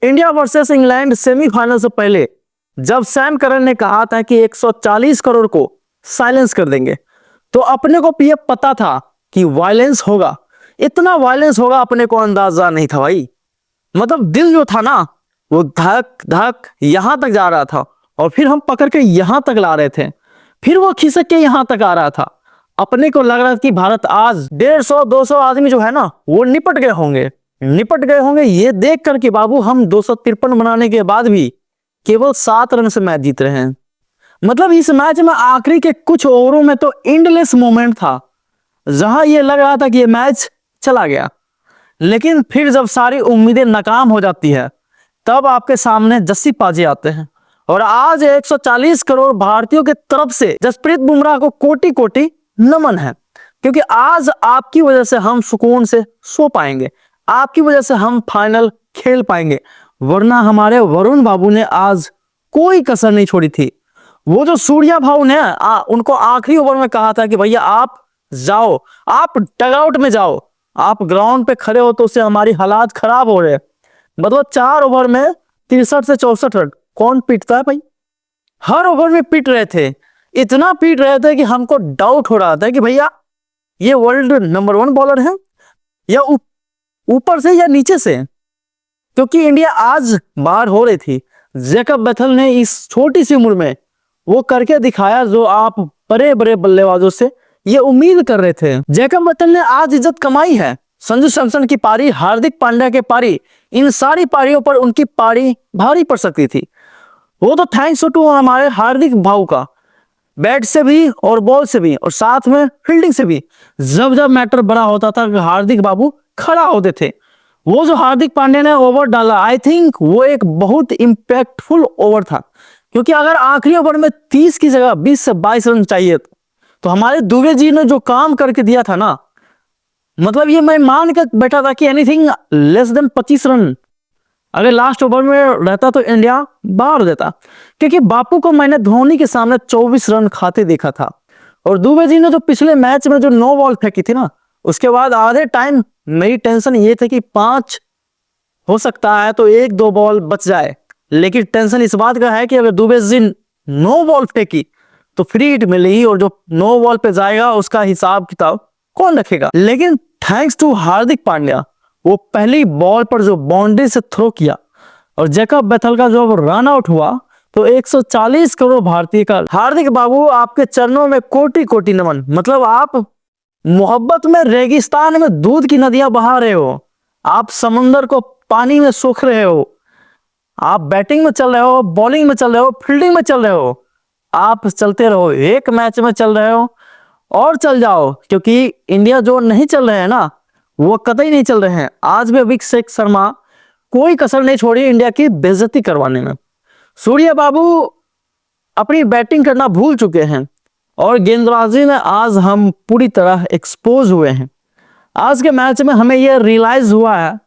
India versus England semifinal से पहले जब सैम करन ने कहा था कि 140 करोड़ को साइलेंस कर देंगे, तो अपने को ये पता था कि वायलेंस होगा। इतना वायलेंस होगा अपने को अंदाजा नहीं था भाई। मतलब दिल जो था ना, वो धक धक यहां तक जा रहा था और फिर हम पकड़ के यहां तक ला रहे थे, फिर वो खिसक के यहां तक आ रहा था। अपने को लग रहा था कि भारत आज 150-200 आदमी जो है ना वो निपट गए होंगे ये देख कर कि बाबू हम 253 बनाने के बाद भी केवल 7 रन से मैच जीत रहे हैं। मतलब इस मैच में आखिरी के कुछ ओवरों में तो एंडलेस मोमेंट था, जहां ये लग रहा था कि ये मैच चला गया। लेकिन फिर जब सारी उम्मीदें नाकाम हो जाती है, तब आपके सामने जस्सी पाजी आते हैं। और आज 140 करोड़ भारतीयों के तरफ से जसप्रीत बुमराह को कोटि कोटि नमन है, क्योंकि आज आपकी वजह से हम सुकून से सो पाएंगे, आपकी वजह से हम फाइनल खेल पाएंगे। वरना हमारे वरुण बाबू ने आज कोई कसर नहीं छोड़ी थी। वो जो सूर्या भाऊ ने उनको आखिरी ओवर में कहा था कि भैया आप जाओ, आप डगआउट में जाओ, आप ग्राउंड पे खड़े हो तो उससे हमारी हालात खराब हो रहे हैं। मतलब 4 ओवर में 63 से 64 रन कौन पीटता है भाई। हर ओवर में पीट रहे थे, इतना पीट रहे थे कि हमको डाउट हो रहा था कि भैया ये वर्ल्ड नंबर 1 बॉलर है या ऊपर से या नीचे से, क्योंकि इंडिया आज बाहर हो रही थी। जैकब बैथल ने इस छोटी सी उम्र में वो करके दिखाया जो आप बड़े बड़े बल्लेबाजों से ये उम्मीद कर रहे थे। जैकब बैथल ने आज इज्जत कमाई है। संजू सैमसन की पारी, हार्दिक पांड्या की पारी, इन सारी पारियों पर उनकी पारी भारी पड़ सकती थी। वो तो थैंक्स टू हमारे हार्दिक भाऊ का, बैट से भी और बॉल से भी और साथ में फील्डिंग से भी। जब जब मैटर बड़ा होता था हार्दिक बाबू खड़ा होते थे। वो जो हार्दिक पांड्या ने ओवर डाला, आई थिंक वो एक बहुत इंपैक्टफुल ओवर था, क्योंकि अगर आखिरी ओवर में 30 की जगह 20 से 22 रन चाहिए तो हमारे दुबे जी ने जो काम करके दिया था ना, मतलब ये मैं मान के बैठा था कि एनीथिंग लेस देन 25 रन अगर लास्ट ओवर में रहता तो इंडिया बाहर हो जाता। क्योंकि बापू को मैंने धोनी के सामने 24 रन खाते देखा था, और दुबे जी ने जो पिछले मैच में जो 9 बॉल फेंकी थी ना, उसके बाद आधे टाइम मेरी टेंशन ये थी कि 5 हो सकता है तो 1-2 बॉल बच जाए। लेकिन टेंशन इस बात का है कि अगर दुबे जी 9 बॉल फेंकी तो फ्री हिट मिलेगी, और जो 9 बॉल पे जाएगा उसका हिसाब किताब कौन रखेगा। लेकिन थैंक्स टू हार्दिक पांड्या, वो पहली बॉल पर जो बाउंड्री से थ्रो किया और जैकब बैथल का जो रन आउट हुआ, तो 140 करोड़ भारतीय का हार्दिक बाबू आपके चरणों में कोटि कोटि नमन। मतलब आप मोहब्बत में रेगिस्तान में दूध की नदियां बहा रहे हो, आप समुंदर को पानी में सोख रहे हो, आप बैटिंग में चल रहे हो, बॉलिंग में चल रहे हो, फील्डिंग में चल रहे हो, आप चलते रहो, एक मैच में चल रहे हो और चल जाओ। क्योंकि इंडिया जो नहीं चल रहे हैं ना, वो कतई नहीं चल रहे हैं। आज भी अभिषेक शर्मा कोई कसर नहीं छोड़ी इंडिया की बेइज्जती करवाने में। सूर्या बाबू अपनी बैटिंग करना भूल चुके हैं और गेंदबाजी में आज हम पूरी तरह एक्सपोज हुए हैं। आज के मैच में हमें यह रियलाइज हुआ है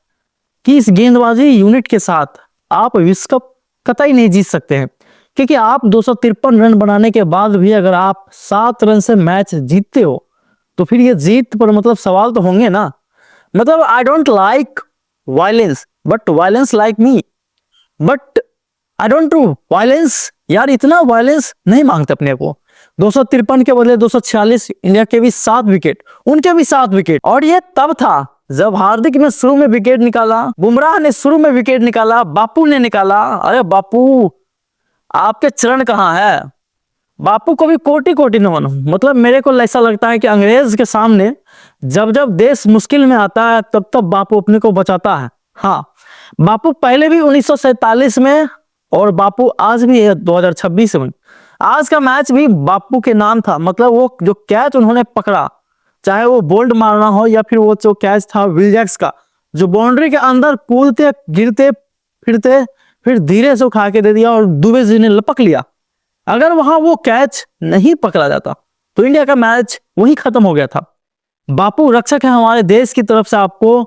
कि इस गेंदबाजी यूनिट के साथ आप विश्व कप कतई नहीं जीत सकते हैं। क्योंकि आप 253 रन बनाने के बाद भी अगर आप 7 रन से मैच जीतते हो, तो फिर ये जीत पर मतलब सवाल तो होंगे ना। मतलब I don't like violence but violence like me, but I don't do violence. यार इतना वायलेंस नहीं मांगते अपने को। 253 के बदले 246, इंडिया के भी 7 विकेट, उनके भी 7 विकेट। और ये तब था जब हार्दिक ने शुरू में विकेट निकाला, बुमराह ने शुरू में विकेट निकाला, बापू ने निकाला। अरे बापू आपके चरण कहाँ है, बापू को भी कोटि कोटि नमन। मतलब मेरे को ऐसा लगता है कि अंग्रेज के सामने जब जब देश मुश्किल में आता है तब तब बापू अपने को बचाता है। हाँ, बापू पहले भी 1947 में और बापू आज भी है 2026 में। आज का मैच भी बापू के नाम था। मतलब वो जो कैच उन्होंने पकड़ा, चाहे वो बोल्ड मारना हो या फिर वो जो कैच था विल जैक्स का, जो बाउंड्री के अंदर कूदते गिरते फिरते फिर धीरे से उठा के दे दिया और दुबे जी ने लपक लिया। अगर वहां वो कैच नहीं पकड़ा जाता तो इंडिया का मैच वहीं खत्म हो गया था। बापू रक्षक है हमारे देश की तरफ से, आपको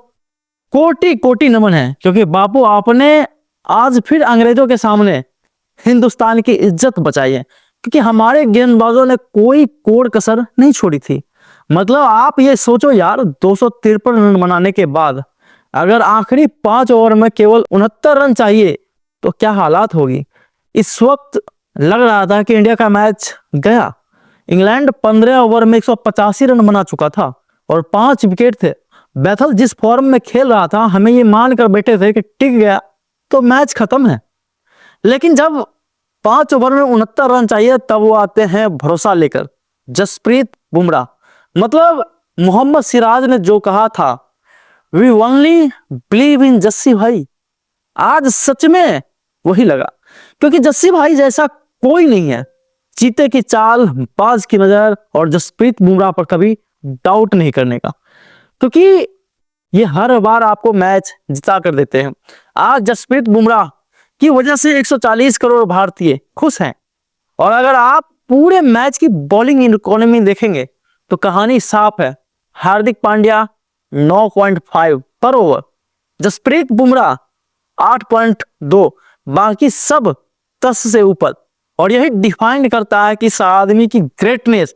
कोटि कोटि नमन है, क्योंकि बापू आपने आज फिर अंग्रेजों के सामने हिंदुस्तान की इज्जत बचाई है। क्योंकि हमारे गेंदबाजों ने कोई कोर कसर नहीं छोड़ी थी। मतलब आप ये सोचो यार, 253 रन बनाने के बाद अगर आखिरी 5 ओवर में केवल 69 रन चाहिए तो क्या हालात होगी। इस वक्त लग रहा था कि इंडिया का मैच गया। इंग्लैंड 15 ओवर में 185 रन बना चुका था और 5 विकेट थे। बैथल जिस फॉर्म में खेल रहा था, हमें ये मानकर बैठे थे कि टिक गया तो मैच खत्म है। लेकिन जब 5 ओवर में 69 रन चाहिए तब वो आते हैं भरोसा लेकर, जसप्रीत बुमराह। मतलब मोहम्मद सिराज ने जो कहा था, we only believe in Jassi भाई, आज सच में वही लगा। क्योंकि जस्सी भाई जैसा कोई नहीं है। चीते की चाल, बाज की नजर और जसप्रीत बुमराह पर कभी डाउट नहीं करने का, क्योंकि ये हर बार आपको मैच जिता कर देते हैं। आज जसप्रीत बुमराह की वजह से 140 करोड़ भारतीय खुश हैं। और अगर आप पूरे मैच की बॉलिंग इकोनॉमी देखेंगे तो कहानी साफ है। हार्दिक पांड्या 9.5 पर ओवर, जसप्रीत बुमराह 8.2, बाकी सब 10 से ऊपर। और यही डिफाइन करता है कि इस आदमी की greatness.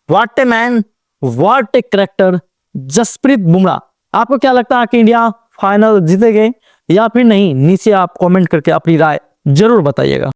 What a man, what a character, Jasprit Bumrah. आपको क्या लगता है कि इंडिया फाइनल जीतेगी या फिर नहीं? नीचे आप कमेंट करके अपनी राय जरूर बताइएगा।